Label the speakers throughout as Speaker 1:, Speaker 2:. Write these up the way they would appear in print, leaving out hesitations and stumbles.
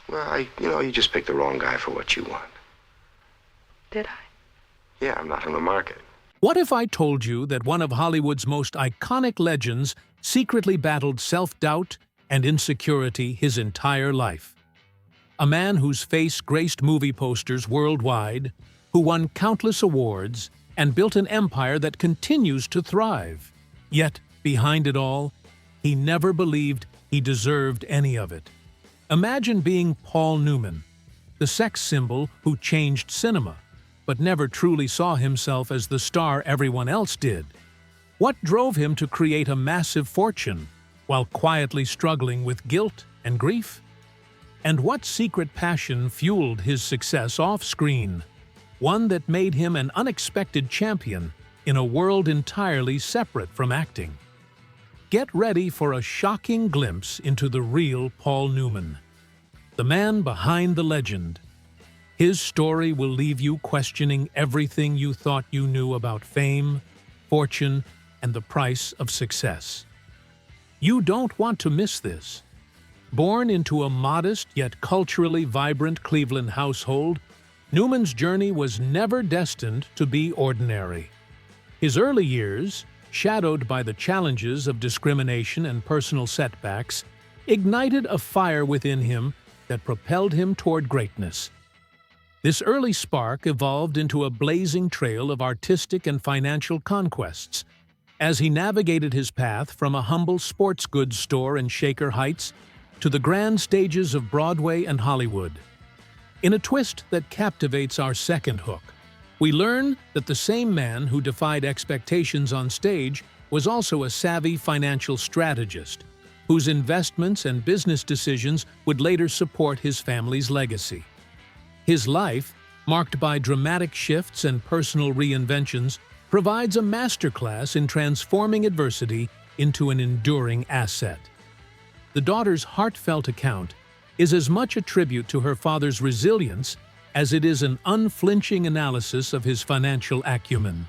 Speaker 1: Well, you just picked the wrong guy for what you want.
Speaker 2: Did I?
Speaker 1: Yeah, I'm not on the market.
Speaker 3: What if I told you that one of Hollywood's most iconic legends secretly battled self-doubt and insecurity his entire life? A man whose face graced movie posters worldwide, who won countless awards and built an empire that continues to thrive. Yet, behind it all, he never believed he deserved any of it. Imagine being Paul Newman, the sex symbol who changed cinema, but never truly saw himself as the star everyone else did. What drove him to create a massive fortune, while quietly struggling with guilt and grief? And what secret passion fueled his success off-screen? One that made him an unexpected champion in a world entirely separate from acting. Get ready for a shocking glimpse into the real Paul Newman, the man behind the legend. His story will leave you questioning everything you thought you knew about fame, fortune, and the price of success. You don't want to miss this. Born into a modest yet culturally vibrant Cleveland household, Newman's journey was never destined to be ordinary. His early years, shadowed by the challenges of discrimination and personal setbacks, ignited a fire within him that propelled him toward greatness. This early spark evolved into a blazing trail of artistic and financial conquests, as he navigated his path from a humble sports goods store in Shaker Heights to the grand stages of Broadway and Hollywood. In a twist that captivates our second hook, we learn that the same man who defied expectations on stage was also a savvy financial strategist, whose investments and business decisions would later support his family's legacy. His life, marked by dramatic shifts and personal reinventions, provides a masterclass in transforming adversity into an enduring asset. The daughter's heartfelt account is as much a tribute to her father's resilience as it is an unflinching analysis of his financial acumen.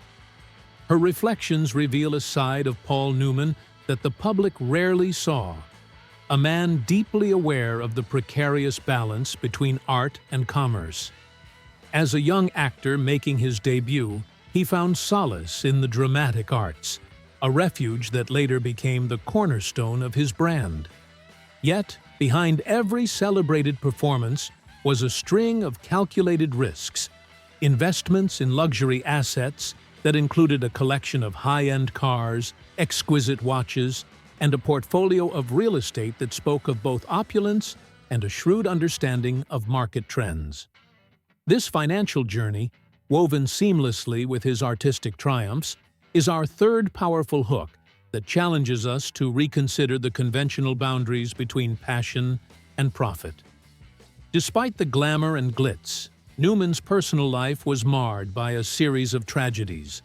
Speaker 3: Her reflections reveal a side of Paul Newman that the public rarely saw, a man deeply aware of the precarious balance between art and commerce. As a young actor making his debut, he found solace in the dramatic arts, a refuge that later became the cornerstone of his brand. Yet, behind every celebrated performance was a string of calculated risks, investments in luxury assets that included a collection of high-end cars, exquisite watches, and a portfolio of real estate that spoke of both opulence and a shrewd understanding of market trends. This financial journey, woven seamlessly with his artistic triumphs, is our third powerful hook that challenges us to reconsider the conventional boundaries between passion and profit. Despite the glamour and glitz, Newman's personal life was marred by a series of tragedies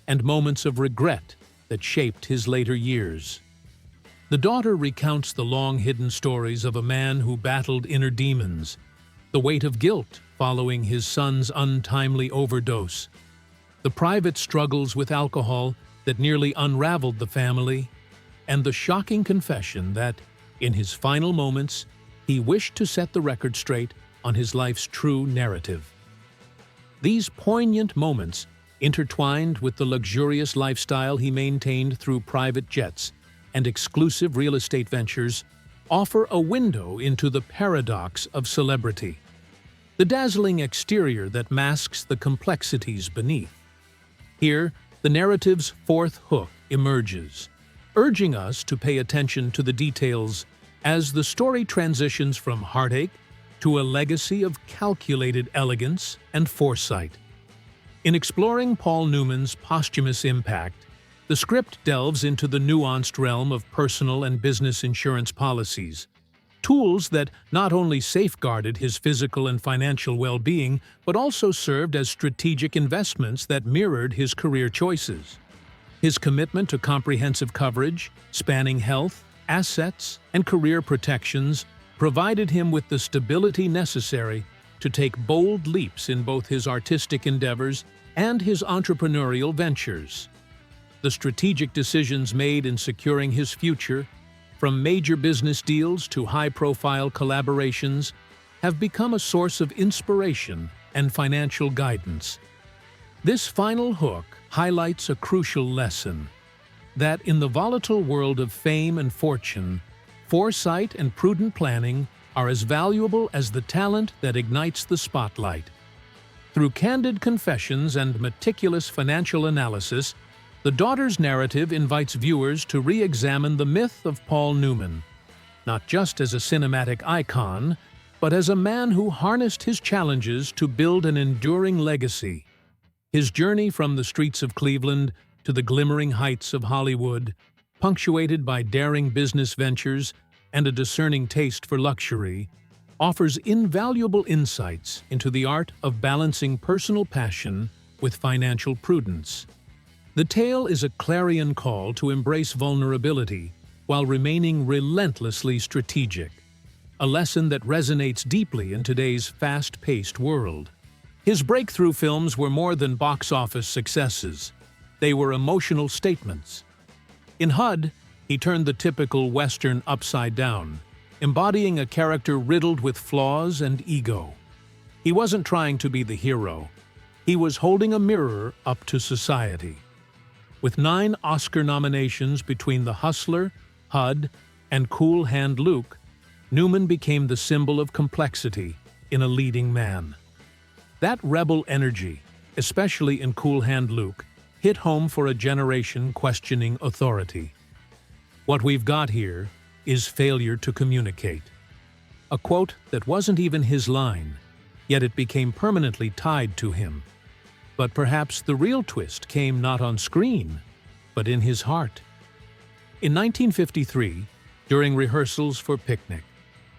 Speaker 3: and moments of regret that shaped his later years. The daughter recounts the long-hidden stories of a man who battled inner demons, the weight of guilt following his son's untimely overdose, the private struggles with alcohol that nearly unraveled the family, and the shocking confession that, in his final moments, he wished to set the record straight on his life's true narrative. These poignant moments, intertwined with the luxurious lifestyle he maintained through private jets and exclusive real estate ventures, offer a window into the paradox of celebrity, the dazzling exterior that masks the complexities beneath. Here, the narrative's fourth hook emerges, urging us to pay attention to the details as the story transitions from heartache to a legacy of calculated elegance and foresight. In exploring Paul Newman's posthumous impact, the script delves into the nuanced realm of personal and business insurance policies, tools that not only safeguarded his physical and financial well-being, but also served as strategic investments that mirrored his career choices. His commitment to comprehensive coverage, spanning health, assets, and career protections, provided him with the stability necessary to take bold leaps in both his artistic endeavors and his entrepreneurial ventures. The strategic decisions made in securing his future, from major business deals to high-profile collaborations, have become a source of inspiration and financial guidance. This final hook highlights a crucial lesson: that in the volatile world of fame and fortune, foresight and prudent planning are as valuable as the talent that ignites the spotlight. Through candid confessions and meticulous financial analysis, the daughter's narrative invites viewers to re-examine the myth of Paul Newman, not just as a cinematic icon, but as a man who harnessed his challenges to build an enduring legacy. His journey from the streets of Cleveland to the glimmering heights of Hollywood, punctuated by daring business ventures and a discerning taste for luxury, offers invaluable insights into the art of balancing personal passion with financial prudence. The tale is a clarion call to embrace vulnerability while remaining relentlessly strategic, a lesson that resonates deeply in today's fast-paced world. His breakthrough films were more than box office successes. They were emotional statements. In HUD, he turned the typical Western upside down, embodying a character riddled with flaws and ego. He wasn't trying to be the hero. He was holding a mirror up to society. With 9 Oscar nominations between The Hustler, HUD, and Cool Hand Luke, Newman became the symbol of complexity in a leading man. That rebel energy, especially in Cool Hand Luke, hit home for a generation questioning authority. What we've got here is failure to communicate. A quote that wasn't even his line, yet it became permanently tied to him. But perhaps the real twist came not on screen, but in his heart. In 1953, during rehearsals for Picnic,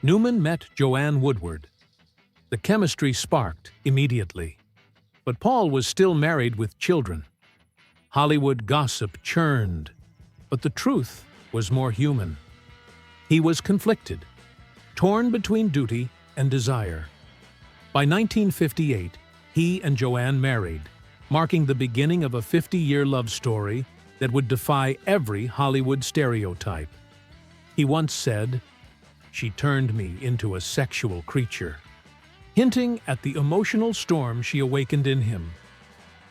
Speaker 3: Newman met Joanne Woodward. The chemistry sparked immediately. But Paul was still married with children. Hollywood gossip churned, but the truth was more human. He was conflicted, torn between duty and desire. By 1958, he and Joanne married, marking the beginning of a 50-year love story that would defy every Hollywood stereotype. He once said, "She turned me into a sexual creature," hinting at the emotional storm she awakened in him.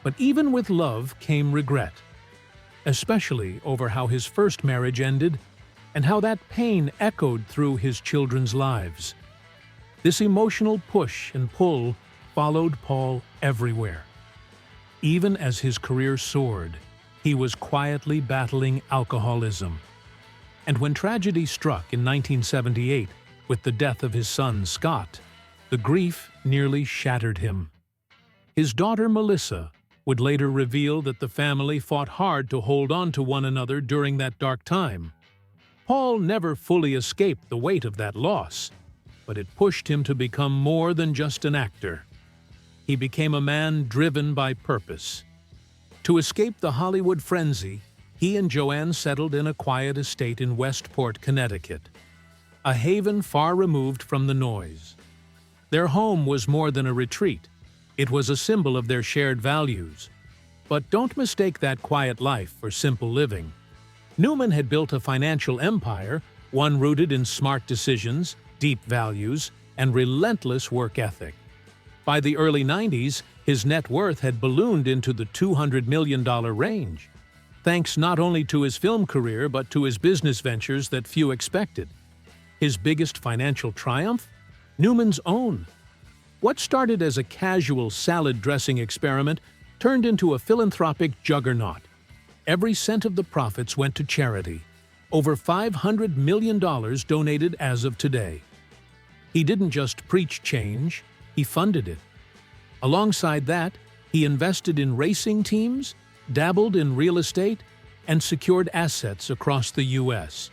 Speaker 3: But even with love came regret, especially over how his first marriage ended and how that pain echoed through his children's lives. This emotional push and pull followed Paul everywhere. Even as his career soared, he was quietly battling alcoholism. And when tragedy struck in 1978 with the death of his son Scott, the grief nearly shattered him. His daughter Melissa would later reveal that the family fought hard to hold on to one another during that dark time. Paul never fully escaped the weight of that loss, but it pushed him to become more than just an actor. He became a man driven by purpose. To escape the Hollywood frenzy, he and Joanne settled in a quiet estate in Westport, Connecticut, a haven far removed from the noise. Their home was more than a retreat. It was a symbol of their shared values. But don't mistake that quiet life for simple living. Newman had built a financial empire, one rooted in smart decisions, deep values, and relentless work ethic. By the early 90s, his net worth had ballooned into the $200 million range, thanks not only to his film career but to his business ventures that few expected. His biggest financial triumph? Newman's own. What started as a casual salad dressing experiment turned into a philanthropic juggernaut. Every cent of the profits went to charity. Over $500 million donated as of today. He didn't just preach change, he funded it. Alongside that, he invested in racing teams, dabbled in real estate, and secured assets across the U.S.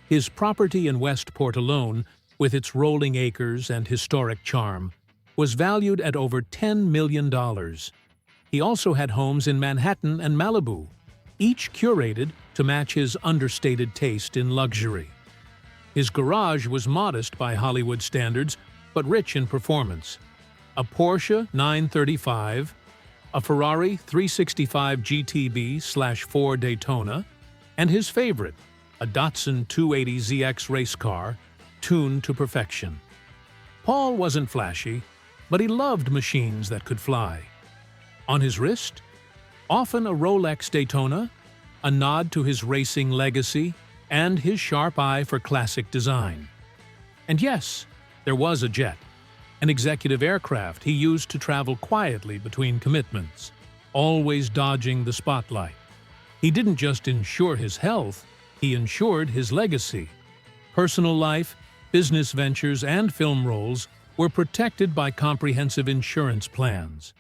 Speaker 3: His property in Westport alone, with its rolling acres and historic charm, was valued at over $10 million. He also had homes in Manhattan and Malibu, each curated to match his understated taste in luxury. His garage was modest by Hollywood standards, but rich in performance. A Porsche 935, a Ferrari 365 GTB/4 Daytona, and his favorite, a Datsun 280ZX race car, tuned to perfection. Paul wasn't flashy, but he loved machines that could fly. On his wrist, often a Rolex Daytona, a nod to his racing legacy and his sharp eye for classic design. And yes, there was a jet, an executive aircraft he used to travel quietly between commitments, always dodging the spotlight. He didn't just ensure his health, he ensured his legacy. Personal life, business ventures, and film roles were protected by comprehensive insurance plans.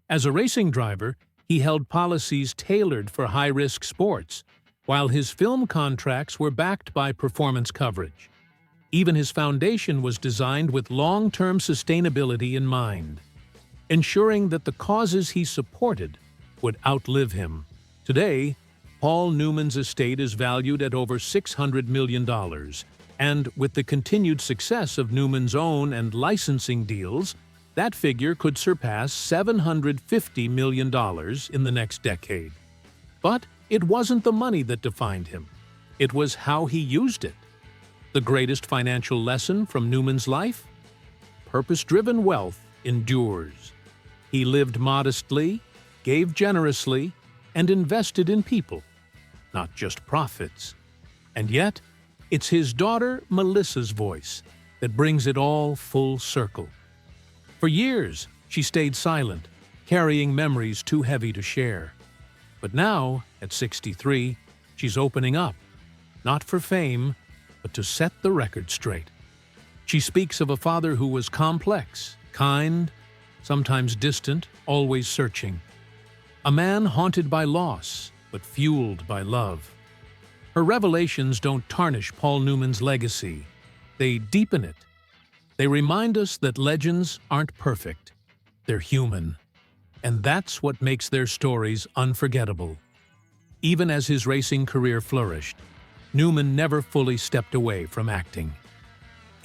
Speaker 3: As a racing driver, he held policies tailored for high-risk sports, while his film contracts were backed by performance coverage. Even his foundation was designed with long-term sustainability in mind, ensuring that the causes he supported would outlive him. Today, Paul Newman's estate is valued at over $600 million, and with the continued success of Newman's own and licensing deals, that figure could surpass $750 million in the next decade. But it wasn't the money that defined him. It was how he used it. The greatest financial lesson from Newman's life? Purpose-driven wealth endures. He lived modestly, gave generously, and invested in people, not just profits. And yet, it's his daughter Melissa's voice that brings it all full circle. For years, she stayed silent, carrying memories too heavy to share. But now, at 63, she's opening up, not for fame, but to set the record straight. She speaks of a father who was complex, kind, sometimes distant, always searching. A man haunted by loss, but fueled by love. Her revelations don't tarnish Paul Newman's legacy. They deepen it. They remind us that legends aren't perfect. They're human. And that's what makes their stories unforgettable. Even as his racing career flourished, Newman never fully stepped away from acting.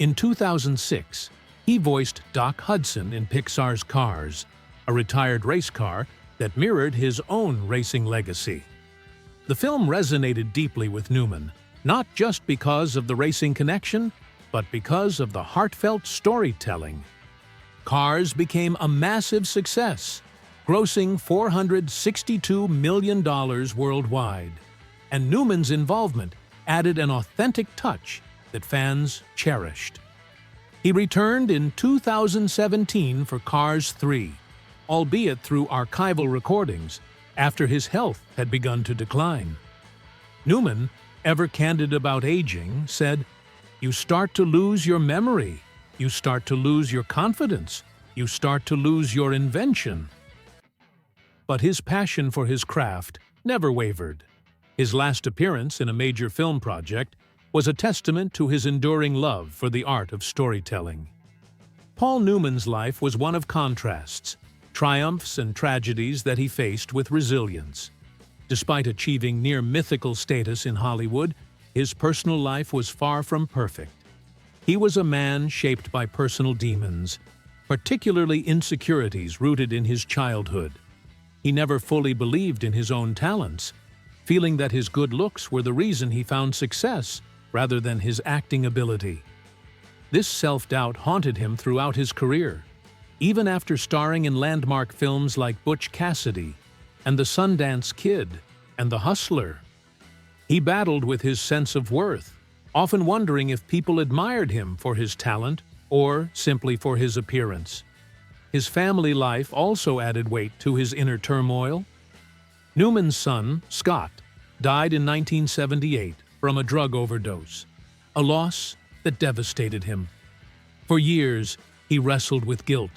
Speaker 3: In 2006, he voiced Doc Hudson in Pixar's Cars, a retired race car that mirrored his own racing legacy. The film resonated deeply with Newman, not just because of the racing connection, but because of the heartfelt storytelling. Cars became a massive success, grossing $462 million worldwide, and Newman's involvement added an authentic touch that fans cherished. He returned in 2017 for Cars 3, albeit through archival recordings, after his health had begun to decline. Newman, ever candid about aging, said, "You start to lose your memory, you start to lose your confidence, you start to lose your invention." But his passion for his craft never wavered. His last appearance in a major film project was a testament to his enduring love for the art of storytelling. Paul Newman's life was one of contrasts, triumphs and tragedies that he faced with resilience. Despite achieving near-mythical status in Hollywood, his personal life was far from perfect. He was a man shaped by personal demons, particularly insecurities rooted in his childhood. He never fully believed in his own talents, feeling that his good looks were the reason he found success rather than his acting ability. This self-doubt haunted him throughout his career, even after starring in landmark films like Butch Cassidy and The Sundance Kid and The Hustler. He battled with his sense of worth, often wondering if people admired him for his talent or simply for his appearance. His family life also added weight to his inner turmoil. Newman's son, Scott, died in 1978 from a drug overdose, a loss that devastated him. For years, he wrestled with guilt,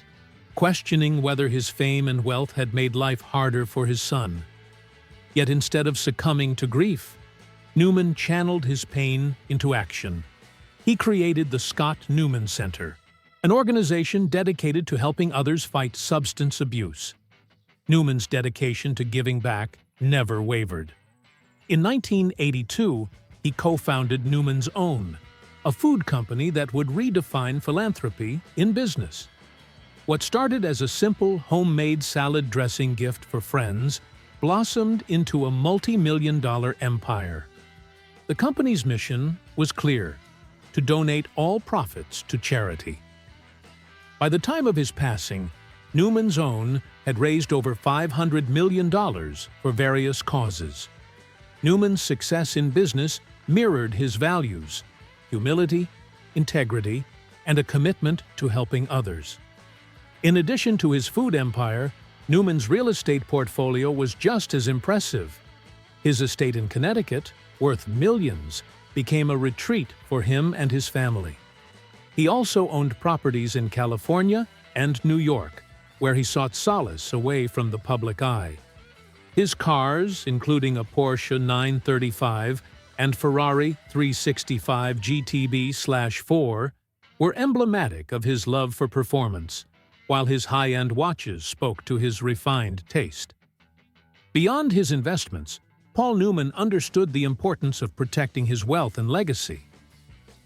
Speaker 3: questioning whether his fame and wealth had made life harder for his son. Yet instead of succumbing to grief, Newman channeled his pain into action. He created the Scott Newman Center, an organization dedicated to helping others fight substance abuse. Newman's dedication to giving back never wavered. In 1982, he co-founded Newman's Own, a food company that would redefine philanthropy in business. What started as a simple homemade salad dressing gift for friends blossomed into a multi-million-dollar empire. The company's mission was clear: to donate all profits to charity. By the time of his passing, Newman's Own had raised over $500 million for various causes. Newman's success in business mirrored his values: humility, integrity, and a commitment to helping others. In addition to his food empire, Newman's real estate portfolio was just as impressive. His estate in Connecticut, worth millions, became a retreat for him and his family. He also owned properties in California and New York, where he sought solace away from the public eye. His cars, including a Porsche 935 and Ferrari 365 GTB/4, were emblematic of his love for performance, while his high-end watches spoke to his refined taste. Beyond his investments, Paul Newman understood the importance of protecting his wealth and legacy.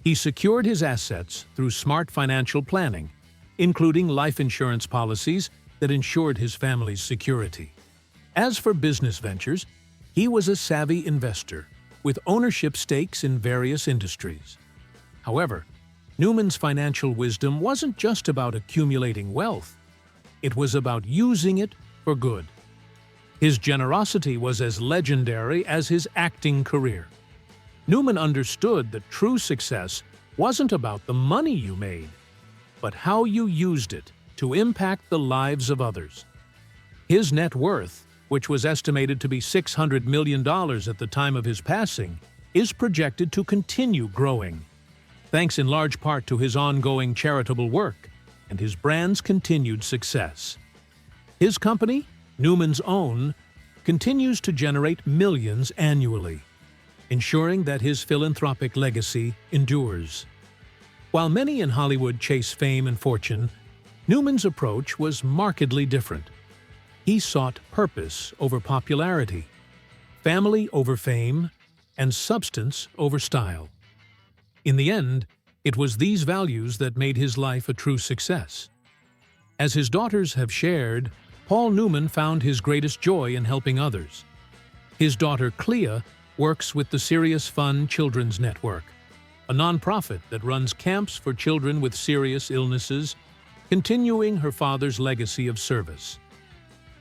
Speaker 3: He secured his assets through smart financial planning, including life insurance policies that ensured his family's security. As for business ventures, he was a savvy investor with ownership stakes in various industries. However, Newman's financial wisdom wasn't just about accumulating wealth. It was about using it for good. His generosity was as legendary as his acting career. Newman understood that true success wasn't about the money you made, but how you used it to impact the lives of others. His net worth, which was estimated to be $600 million at the time of his passing, is projected to continue growing, thanks in large part to his ongoing charitable work and his brand's continued success. His company, Newman's Own, continues to generate millions annually, ensuring that his philanthropic legacy endures. While many in Hollywood chase fame and fortune, Newman's approach was markedly different. He sought purpose over popularity, family over fame, and substance over style. In the end, it was these values that made his life a true success. As his daughters have shared, Paul Newman found his greatest joy in helping others. His daughter Clea works with the Serious Fun Children's Network, a nonprofit that runs camps for children with serious illnesses, continuing her father's legacy of service.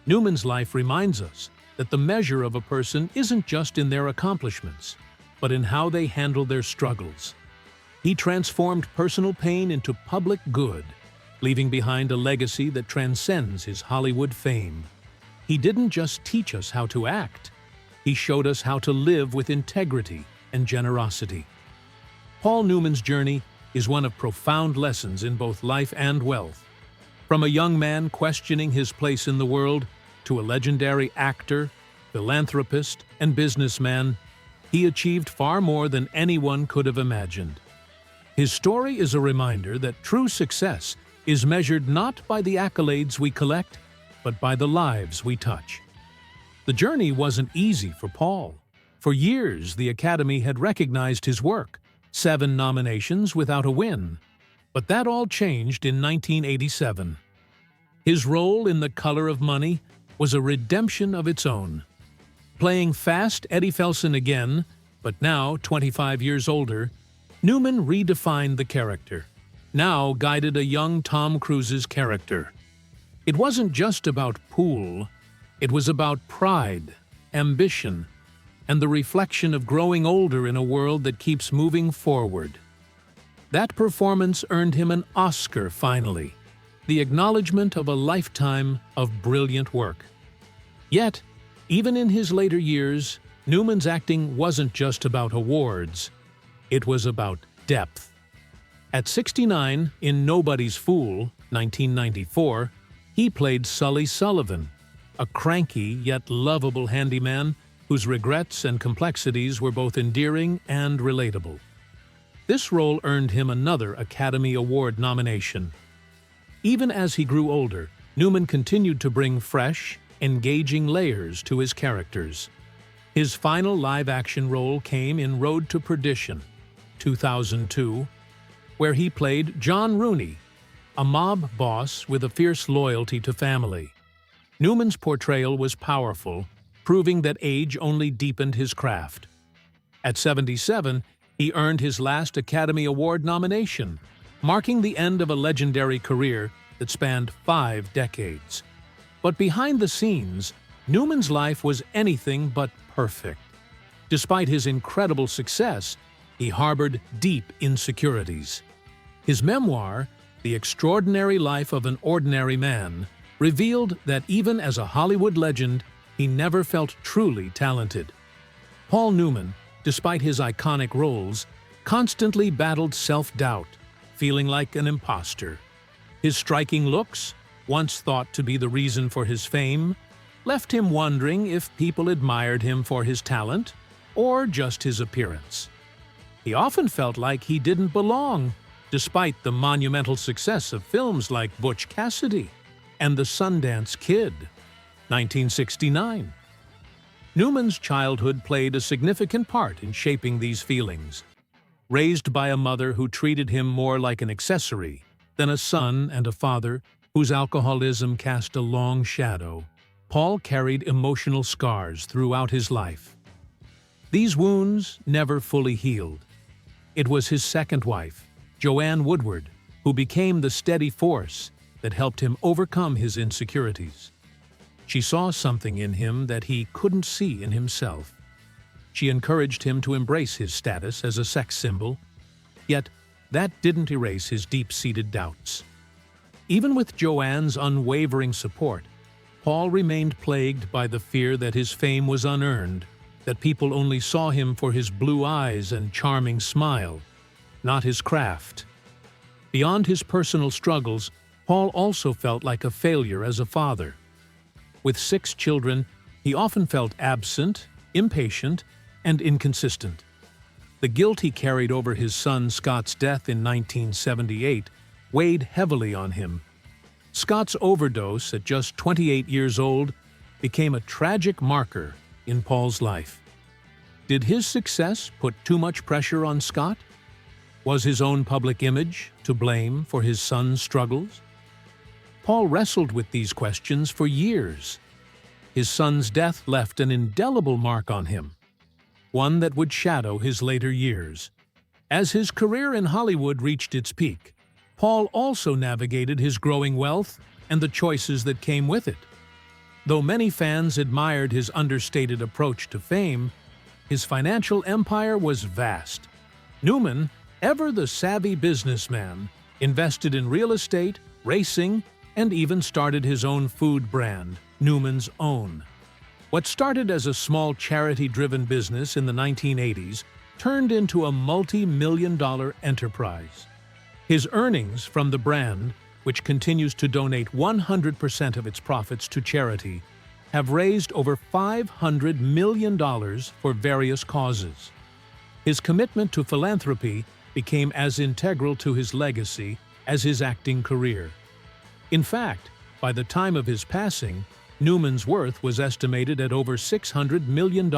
Speaker 3: Newman's life reminds us that the measure of a person isn't just in their accomplishments, but in how they handle their struggles. He transformed personal pain into public good, leaving behind a legacy that transcends his Hollywood fame. He didn't just teach us how to act, he showed us how to live with integrity and generosity. Paul Newman's journey is one of profound lessons in both life and wealth. From a young man questioning his place in the world to a legendary actor, philanthropist, and businessman, he achieved far more than anyone could have imagined. His story is a reminder that true success is measured not by the accolades we collect, but by the lives we touch. The journey wasn't easy for Paul. For years, the Academy had recognized his work, 7 nominations without a win. But that all changed in 1987. His role in The Color of Money was a redemption of its own. Playing Fast Eddie Felson again, but now 25 years older, Newman redefined the character, now guided a young Tom Cruise's character. It wasn't just about pool, it was about pride, ambition, and the reflection of growing older in a world that keeps moving forward. That performance earned him an Oscar finally, the acknowledgement of a lifetime of brilliant work. Yet, even in his later years, Newman's acting wasn't just about awards, it was about depth. At 69, in Nobody's Fool, 1994, he played Sully Sullivan, a cranky yet lovable handyman whose regrets and complexities were both endearing and relatable. This role earned him another Academy Award nomination. Even as he grew older, Newman continued to bring fresh, engaging layers to his characters. His final live-action role came in Road to Perdition, 2002, where he played John Rooney, a mob boss with a fierce loyalty to family. Newman's portrayal was powerful, proving that age only deepened his craft. At 77, he earned his last Academy Award nomination, marking the end of a legendary career that spanned 5 decades. But behind the scenes, Newman's life was anything but perfect. Despite his incredible success, he harbored deep insecurities. His memoir, The Extraordinary Life of an Ordinary Man, revealed that even as a Hollywood legend, he never felt truly talented. Paul Newman, despite his iconic roles, constantly battled self-doubt, feeling like an imposter. His striking looks, once thought to be the reason for his fame, left him wondering if people admired him for his talent or just his appearance. He often felt like he didn't belong, despite the monumental success of films like Butch Cassidy and The Sundance Kid, 1969. Newman's childhood played a significant part in shaping these feelings. Raised by a mother who treated him more like an accessory than a son and a father whose alcoholism cast a long shadow, Paul carried emotional scars throughout his life. These wounds never fully healed. It was his second wife, Joanne Woodward, who became the steady force that helped him overcome his insecurities. She saw something in him that he couldn't see in himself. She encouraged him to embrace his status as a sex symbol, yet that didn't erase his deep-seated doubts. Even with Joanne's unwavering support, Paul remained plagued by the fear that his fame was unearned, that people only saw him for his blue eyes and charming smile, not his craft. Beyond his personal struggles, Paul also felt like a failure as a father. With 6 children, he often felt absent, impatient, and inconsistent. The guilt he carried over his son Scott's death in 1978 weighed heavily on him. Scott's overdose at just 28 years old became a tragic marker in Paul's life. Did his success put too much pressure on Scott? Was his own public image to blame for his son's struggles? Paul wrestled with these questions for years. His son's death left an indelible mark on him, one that would shadow his later years. As his career in Hollywood reached its peak, Paul also navigated his growing wealth and the choices that came with it. Though many fans admired his understated approach to fame, his financial empire was vast. Newman, ever the savvy businessman, invested in real estate, racing, and even started his own food brand, Newman's Own. What started as a small charity-driven business in the 1980s turned into a multi-million-dollar enterprise. His earnings from the brand, which continues to donate 100% of its profits to charity, have raised over $500 million for various causes. His commitment to philanthropy became as integral to his legacy as his acting career. In fact, by the time of his passing, Newman's worth was estimated at over $600 million,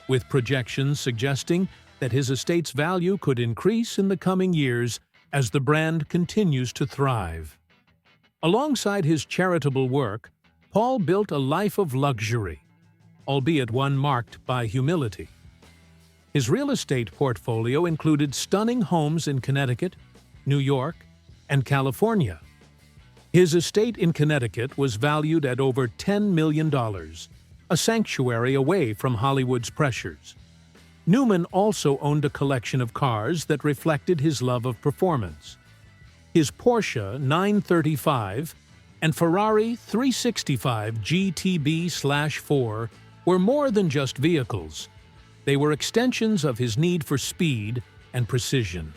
Speaker 3: with projections suggesting that his estate's value could increase in the coming years as the brand continues to thrive. Alongside his charitable work, Paul built a life of luxury, albeit one marked by humility. His real estate portfolio included stunning homes in Connecticut, New York, and California. His estate in Connecticut was valued at over $10 million, a sanctuary away from Hollywood's pressures. Newman also owned a collection of cars that reflected his love of performance. His Porsche 935 and Ferrari 365 GTB/4 were more than just vehicles. They were extensions of his need for speed and precision.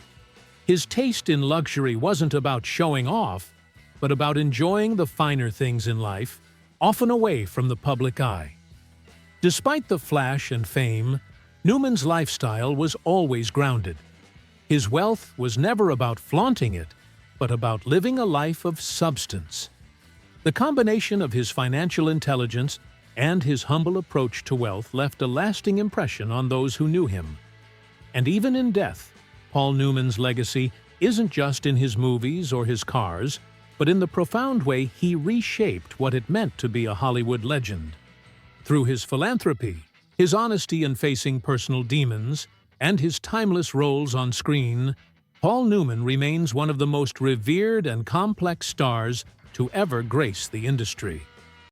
Speaker 3: His taste in luxury wasn't about showing off, but about enjoying the finer things in life, often away from the public eye. Despite the flash and fame, Newman's lifestyle was always grounded. His wealth was never about flaunting it, but about living a life of substance. The combination of his financial intelligence and his humble approach to wealth left a lasting impression on those who knew him. And even in death, Paul Newman's legacy isn't just in his movies or his cars, but in the profound way he reshaped what it meant to be a Hollywood legend. Through his philanthropy, his honesty in facing personal demons, and his timeless roles on screen, Paul Newman remains one of the most revered and complex stars to ever grace the industry.